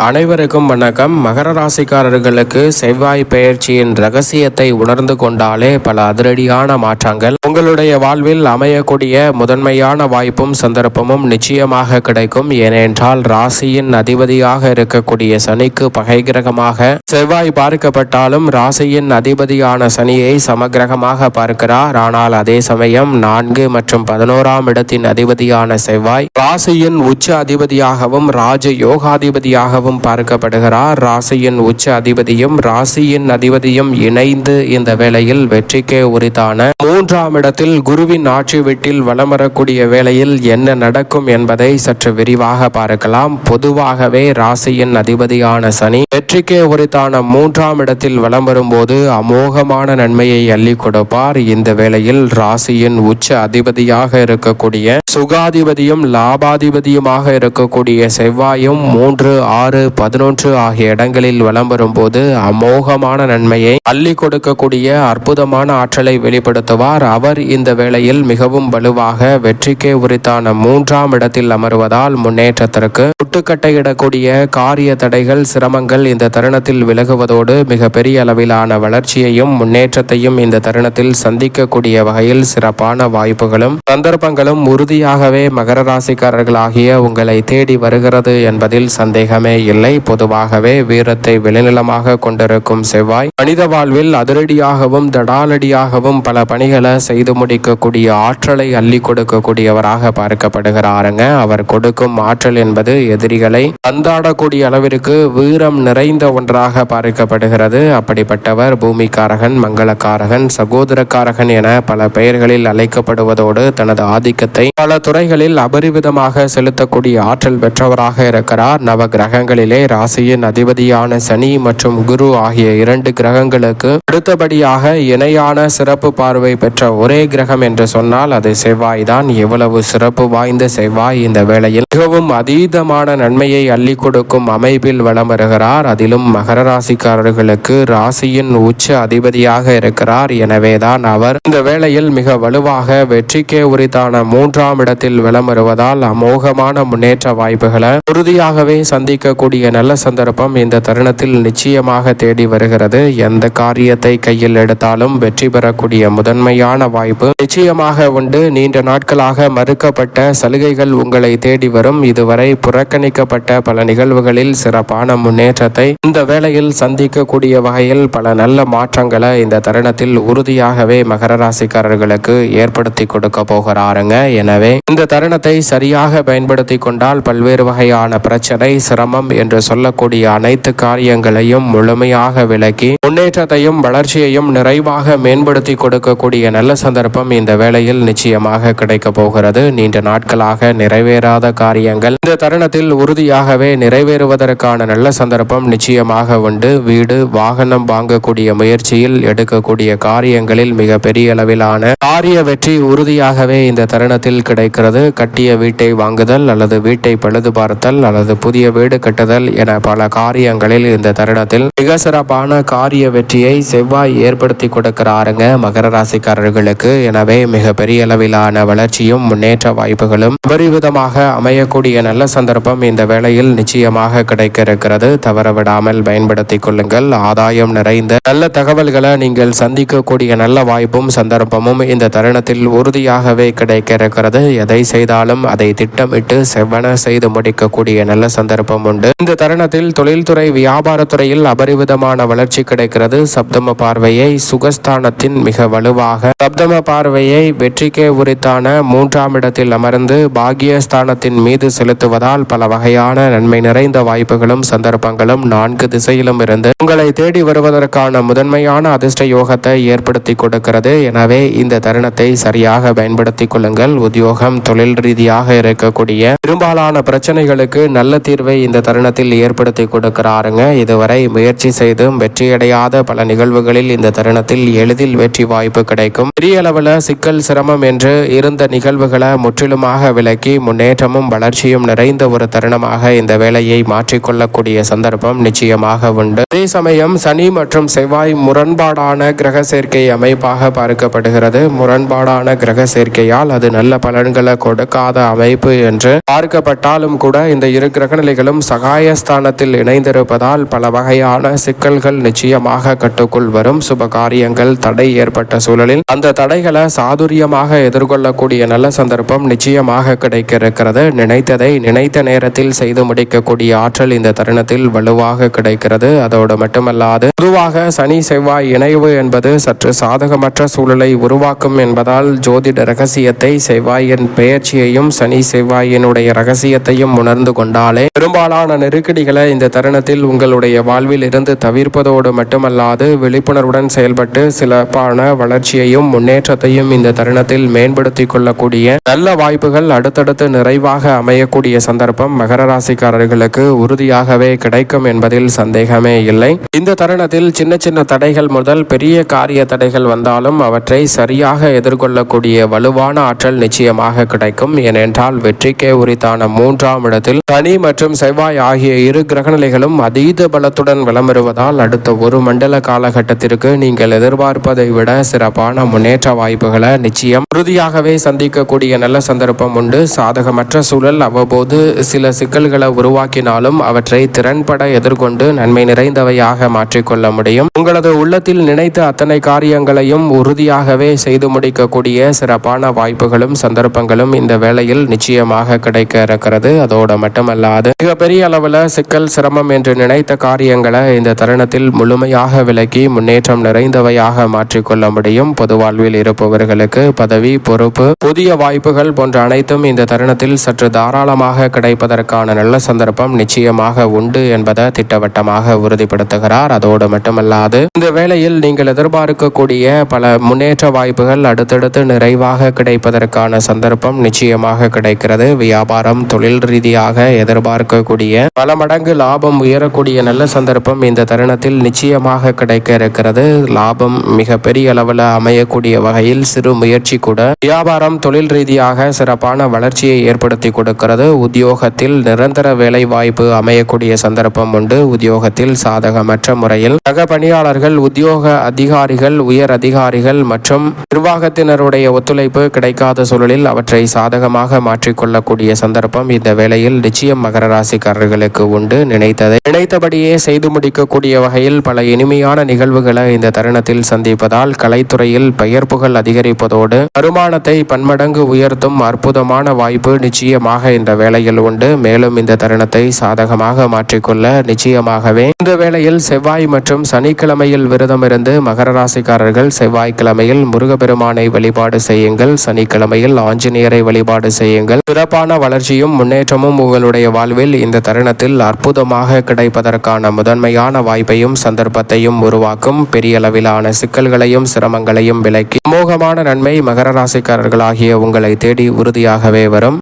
அனைவருக்கும் வணக்கம். மகர ராசிக்காரர்களுக்கு செவ்வாய் பெயர்ச்சியின் ரகசியத்தை உணர்ந்து கொண்டாலே பல அதிரடியான மாற்றங்கள் உங்களுடைய வாழ்வில் அமையக்கூடிய முதன்மையான வாய்ப்பும் சந்தர்ப்பமும் நிச்சயமாக கிடைக்கும். ஏனென்றால் ராசியின் அதிபதியாக இருக்கக்கூடிய சனிக்கு பகை கிரகமாக செவ்வாய் பார்க்கப்பட்டாலும் ராசியின் அதிபதியான சனியை சமகிரகமாக பார்க்கிறார். ஆனால் அதே சமயம் 4 மற்றும் 11ஆம் இடத்தின் அதிபதியான செவ்வாய் ராசியின் உச்ச அதிபதியாகவும் ராஜ யோகாதிபதியாகவும் பார்க்கப்படுகிறார். ராசியின் உச்ச அதிபதியும் ராசியின் அதிபதியும் இணைந்து இந்த வேளையில் வெற்றிக்கே உரித்தான 3ஆம் இடத்தில் குருவின் ஆட்சி வீட்டில் வலம் வரக்கூடிய வேளையில் என்ன நடக்கும் என்பதை சற்று விரிவாக பார்க்கலாம். பொதுவாகவே ராசியின் அதிபதியான சனி வெற்றிக்கே உரித்தான 3ஆம் இடத்தில் வலம் வரும்போது அமோகமான நன்மையை அள்ளி கொடுப்பார். இந்த வேளையில் ராசியின் உச்ச அதிபதியாக இருக்கக்கூடிய சுகாதிபதியும் லாபாதிபதியுமாக இருக்கக்கூடிய செவ்வாயும் 3, 6, 11 ஆகிய இடங்களில் வலம் வரும்போது அமோகமான நன்மையை அள்ளி கொடுக்கக்கூடிய அற்புதமான ஆற்றலை வெளிப்படுத்துவார். அவர் இந்த வேளையில் மிகவும் வலுவாக வெற்றிக்கே உரித்தான 3ஆம் இடத்தில் அமர்வதால் முன்னேற்றத்திற்கு முட்டுக்கட்டையிடக்கூடிய காரிய தடைகள் சிரமங்கள் இந்த தருணத்தில் விலகுவதோடு மிக பெரிய அளவிலான வளர்ச்சியையும் முன்னேற்றத்தையும் இந்த தருணத்தில் சந்திக்கக்கூடிய வகையில் சிறப்பான வாய்ப்புகளும் சந்தர்ப்பங்களும் உறுதியாகவே மகர ராசிக்காரர்களாகிய உங்களை தேடி வருகிறது என்பதில் சந்தேகமே இல்லை. பொதுவாகவே வீரத்தை விளைநிலமாக கொண்டிருக்கும் செவ்வாய் மனித வாழ்வில் அதிரடியாகவும் தடாலடியாகவும் பல பணிகளை செய்து முடிக்கக்கூடிய ஆற்றலை அள்ளி கொடுக்கக்கூடியவராக பார்க்கப்படுகிறாருங்க. அவர் கொடுக்கும் ஆற்றல் என்பது எதிரிகளை பந்தாடக்கூடிய அளவிற்கு வீரம் நிறைந்த ஒன்றாக பார்க்கப்படுகிறது. அப்படிப்பட்டவர் பூமிக்காரகன், மங்களக்காரகன், சகோதரக்காரகன் என பல பெயர்களில் அழைக்கப்படுவதோடு தனது ஆதிக்கத்தை பல துறைகளில் அபரிவிதமாக செலுத்தக்கூடிய ஆற்றல் பெற்றவராக இருக்கிறார். நவ கிரகங்களிலே ராசியின் அதிபதியான சனி மற்றும் குரு ஆகிய 2 கிரகங்களுக்கு அடுத்தபடியாக இணையான சிறப்பு பார்வை பெற்ற ஒரே கிரகம் என்று சொன்னால் அது செவ்வாய் தான். இவ்வளவு சிறப்பு வாய்ந்த செவ்வாய் இந்த வேளையில் மிகவும் அதீதமான நன்மையை அள்ளி கொடுக்கும் அமைப்பில் வலம் வருகிறார். அதிலும் மகர ராசிக்காரர்களுக்கு ராசியின் உச்ச அதிபதியாக இருக்கிறார். எனவேதான் அவர் இந்த வேளையில் மிக வலுவாக வெற்றிக்கே உரித்தான 3ஆம் இடத்தில் வலம் வருவதால் அமோகமான முன்னேற்ற வாய்ப்புகளை உறுதியாகவே சந்திக்கக்கூடிய நல்ல சந்தர்ப்பம் இந்த தருணத்தில் நிச்சயமாக தேடி வருகிறது. எந்த காரியத்தை கையில் எடுத்தாலும் வெற்றி பெறக்கூடிய முதன்மையான வாய்ப்பு நிச்சயமாக உண்டு. நீண்ட நாட்களாக மறுக்கப்பட்ட சலுகைகள் உங்களை தேடி வரும். இதுவரை புறக்கணிக்கப்பட்ட பல நிகழ்வுகளில் சிறப்பான முன்னேற்றத்தை இந்த வேளையில் சந்திக்கக்கூடிய வகையில் பல நல்ல மாற்றங்களை இந்த தருணத்தில் உறுதியாகவே மகர ராசிக்காரர்களுக்கு ஏற்படுத்தி கொடுக்க போகிறாருங்க. எனவே இந்த தருணத்தை சரியாக பயன்படுத்தி கொண்டால் பல்வேறு வகையான பிரச்சனை, சிரமம் என்று சொல்லக்கூடிய அனைத்து காரியங்களையும் முழுமையாக விலக்கி முன்னேற்றத்தையும் வளர்ச்சியையும் நிறைவாக மேம்படுத்தி கொடுக்கக்கூடிய நல்ல சந்தர்ப்பம் இந்த வேளையில் நிச்சயமாக கிடைக்க போகிறது. நீண்ட நாட்களாக நிறைவேறாத காரியங்கள் இந்த தருணத்தில் உறுதியாகவே நிறைவேறுவதற்கான நல்ல சந்தர்ப்பம் நிச்சயமாக உண்டு. வீடு, வாகனம் வாங்கக்கூடிய முயற்சியில் எடுக்கக்கூடிய காரியங்களில் மிக பெரிய அளவிலான காரிய வெற்றி உறுதியாகவே இந்த தருணத்தில் கிடைக்கிறது. கட்டிய வீட்டை வாங்குதல் அல்லது வீட்டை பழுது பார்த்தல் அல்லது புதிய வீடு கட்டுதல் என பல காரியங்களில் இந்த தருணத்தில் மிக சிறப்பான காரிய வெற்றியை செவ்வாய் ஏற்படுத்தி கொடுக்கிறாருங்க மகர ராசிக்காரர்களுக்கு. எனவே மிக பெரிய அளவிலான வளர்ச்சியும் முன்னேற்ற வாய்ப்புகளும் அபரிவிதமாக அமையக்கூடிய நல்ல சந்தர்ப்பம் இந்த வேளையில் நிச்சயமாக கிடைக்க இருக்கிறது. தவறவிடாமல் பயன்படுத்தி கொள்ளுங்கள். ஆதாயம் நிறைந்த நல்ல தகவல்களை நீங்கள் சந்திக்கக்கூடிய நல்ல வாய்ப்பும் சந்தர்ப்பமும் இந்த தருணத்தில் உறுதியாகவே கிடைக்க இருக்கிறது. எதை செய்தாலும் அதை திட்டமிட்டு செவ்வன செய்து முடிக்கக்கூடிய நல்ல சந்தர்ப்பம் உண்டு. இந்த தருணத்தில் தொழில்துறை, வியாபாரத்துறையில் அபரிவிதமான வளர்ச்சி கிடைக்கிறது. சப்தம பார்வையை சுகஸ்தானத்தின் மிக வலுவாக சப்தம பார்வையை வெற்றிக்கே உரித்தான 3ஆம் இடத்தில் அமர்ந்து பாகியஸ்தானத்தின் மீது செலுத்துவதால் பல வகையான நன்மை நிறைந்த வாய்ப்புகளும் சந்தர்ப்பங்களும் 4 திசையிலும் இருந்து உங்களை தேடி வருவதற்கான முதன்மையான அதிர்ஷ்ட யோகத்தை ஏற்படுத்தி கொடுக்கிறது. எனவே இந்த தருணத்தை சரியாக பயன்படுத்திக் கொள்ளுங்கள். உத்தியோகம், தொழில் ரீதியாக இருக்கக்கூடிய பெரும்பாலான பிரச்சனைகளுக்கு நல்ல தீர்வை இந்த தருணத்தில் ஏற்படுத்தி கொடுக்கிறாருங்க. இதுவரை முயற்சி செய்தும் வெற்றியடையாத பல நிகழ்வுகளில் இந்த தருணத்தில் எளிதில் வெற்றி வாய்ப்பு கிடைக்கும். பெரிய அளவில் சிக்கல், சிரமம் என்று இருந்த நிகழ்வுகளை முற்றிலுமாக விலக்கி முன்னேற்றமும் வளர்ச்சியும் நிறைந்த ஒரு தருணமாக இந்த வேலையை மாற்றிக்கொள்ளக்கூடிய சந்தர்ப்பம் நிச்சயமாக உண்டு. அதே சமயம் சனி மற்றும் செவ்வாய் முரண்பாடான கிரக சேர்க்கை அமைப்பாக பார்க்கப்படுகிறது. முரண்பாடான கிரக சேர்க்கையால் அது நல்ல பலனை பலன்களை கொடுக்காத அமைப்பு என்று பார்க்கப்பட்டாலும் கூட இந்த இரு கிரகநிலைகளும் சகாயஸ்தானத்தில் இணைந்திருப்பதால் பல வகையான சிக்கல்கள் நிச்சயமாக கட்டுக்குள் வரும். சுப காரியங்கள் தடை ஏற்பட்ட சூழலில் அந்த தடைகளை சாதுரியமாக எதிர்கொள்ளக்கூடிய நல்ல சந்தர்ப்பம் நிச்சயமாக கிடைக்க இருக்கிறது. நினைத்ததை நினைத்த நேரத்தில் செய்து முடிக்கக்கூடிய ஆற்றல் இந்த தருணத்தில் வலுவாக கிடைக்கிறது. அதோடு மட்டுமல்லாது பொதுவாக சனி செவ்வாய் இணைவு என்பது சற்று சாதகமற்ற சூழலை உருவாக்கும் என்பதால் ஜோதிட ரகசியத்தை செவ்வாயின் பெயர்ச்சியையும் சனி செவ்வாயினுடைய ரகசியத்தையும் உணர்ந்து கொண்டாலே பெரும்பாலான நெருக்கடிகளை இந்த தருணத்தில் உங்களுடைய வாழ்வில் இருந்து தவிர்ப்பதோடு மட்டுமல்லாது விழிப்புணர்வுடன் செயல்பட்டு சிறப்பான வளர்ச்சியையும் முன்னேற்றத்தையும் இந்த தருணத்தில் மேம்படுத்திக் கொள்ளக்கூடிய நல்ல வாய்ப்புகள் அடுத்தடுத்து நிறைவாக அமையக்கூடிய சந்தர்ப்பம் மகர ராசிக்காரர்களுக்கு உறுதியாகவே கிடைக்கும் என்பதில் சந்தேகமே இல்லை. இந்த தருணத்தில் சின்ன சின்ன தடைகள் முதல் பெரிய காரிய தடைகள் வந்தாலும் அவற்றை சரியாக எதிர்கொள்ளக்கூடிய வலுவான ஆற்றல் நிச்சயமாக கிடைக்கும். ஏனென்றால் வெற்றிக்கே உரித்தான 3ஆம் இடத்தில் சனி மற்றும் செவ்வாய் ஆகிய இரு கிரகநிலைகளும் அதீத பலத்துடன் விளம்பெறுவதால் அடுத்த ஒரு மண்டல காலகட்டத்திற்கு நீங்கள் எதிர்பார்ப்பதை விட சிறப்பான முன்னேற்ற வாய்ப்புகளை நிச்சயம் உறுதியாகவே சந்திக்கக்கூடிய நல்ல சந்தர்ப்பம் உண்டு. சாதகமற்ற சூழல் அவ்வப்போது சில சிக்கல்களை உருவாக்கினாலும் அவற்றை திறன்பட எதிர்கொண்டு நன்மை நிறைந்தவையாக மாற்றிக்கொள்ள முடியும். உங்களது உள்ளத்தில் நினைத்த அத்தனை காரியங்களையும் உறுதியாகவே செய்து முடிக்கக்கூடிய சிறப்பான வாய்ப்புகளும் சந்தர்ப்பங்களும் இந்த வேளையில் நிச்சயமாக கிடைக்க இருக்கிறது. அதோடு மட்டுமல்லாது மிகப்பெரிய அளவில் சிக்கல் சிரமம் என்று நினைத்த காரியங்களை இந்த தருணத்தில் முழுமையாக விலக்கி முன்னேற்றம் நிறைந்தவையாக மாற்றிக்கொள்ள முடியும். பொது வாழ்வில் இருப்பவர்களுக்கு பதவி பொறுப்பு புதிய வாய்ப்புகள் போன்ற அனைத்தும் இந்த தருணத்தில் சற்று தாராளமாக கிடைப்பதற்கான நல்ல சந்தர்ப்பம் நிச்சயமாக உண்டு என்பதை திட்டவட்டமாக உறுதிப்படுத்துகிறார். அதோடு மட்டுமல்லாது இந்த வேளையில் நீங்கள் எதிர்பார்க்கக்கூடிய பல முன்னேற்ற வாய்ப்புகள் அடுத்தடுத்து நிறைவாக கிடைப்பதற்கான சந்தர்ப்பம் நிச்சயமாக கிடைக்கிறது. வியாபாரம் தொழில் ரீதியாக எதிர்பார்க்கக்கூடிய பல மடங்கு லாபம் உயரக்கூடிய நல்ல சந்தர்ப்பம் இந்த தருணத்தில் நிச்சயமாக கிடைக்க இருக்கிறது. லாபம் மிக பெரிய அளவில் அமையக்கூடிய வகையில் சிறு முயற்சி கூட வியாபாரம் தொழில் ரீதியாக சிறப்பான வளர்ச்சியை ஏற்படுத்தி கொடுக்கிறது. உத்தியோகத்தில் நிரந்தர வேலை வாய்ப்பு அமையக்கூடிய சந்தர்ப்பம் உண்டு. உத்தியோகத்தில் சாதகமற்ற முறையில் சக பணியாளர்கள் உத்தியோக அதிகாரிகள் உயர் அதிகாரிகள் மற்றும் நிர்வாகத்தினருடைய ஒத்துழைப்பு கிடைக்காத சூழலில் அவற்றை சாதகமாக மாற்றிக்கொள்ளக்கூடிய சந்தர்ப்பம் இந்த வேளையில் நிச்சயம் மகர ராசிக்காரர்களுக்கு உண்டு. நினைத்தபடியே செய்து முடிக்கக்கூடிய வகையில் பல இனிமையான நிகழ்வுகளை இந்த தருணத்தில் சந்திப்பதால் கலைத்துறையில் பெயர் புகழ் அதிகரிப்பதோடு வருமானத்தை பன்மடங்கு உயர்த்தும் அற்புதமான வாய்ப்பு நிச்சயமாக இந்த வேளையில் உண்டு. மேலும் இந்த தருணத்தை சாதகமாக மாற்றிக்கொள்ள நிச்சயமாகவே இந்த வேளையில் செவ்வாய் மற்றும் சனிக்கிழமையில் விரதம் இருந்து மகர ராசிக்காரர்கள் செவ்வாய்க்கிழமையில் முருகப்பெருமானை வழிபாடு செய்யுங்கள். சனிக்கிழமையில் ஆஞ்சநேயரை வழிபாடு செய்யுங்கள். சிறப்பான வளர்ச்சியும் முன்னேற்றமும் உங்களுடைய வாழ்வில் இந்த தருணத்தில் அற்புதமாக கிடைப்பதற்கான முதன்மையான வாய்ப்பையும் சந்தர்ப்பத்தையும் உருவாக்கும். பெரிய அளவிலான சிக்கல்களையும் சிரமங்களையும் விலக்கி அமோகமான நன்மை மகர ராசிக்காரர்களாகிய உங்களை தேடி உறுதியாகவே வரும்.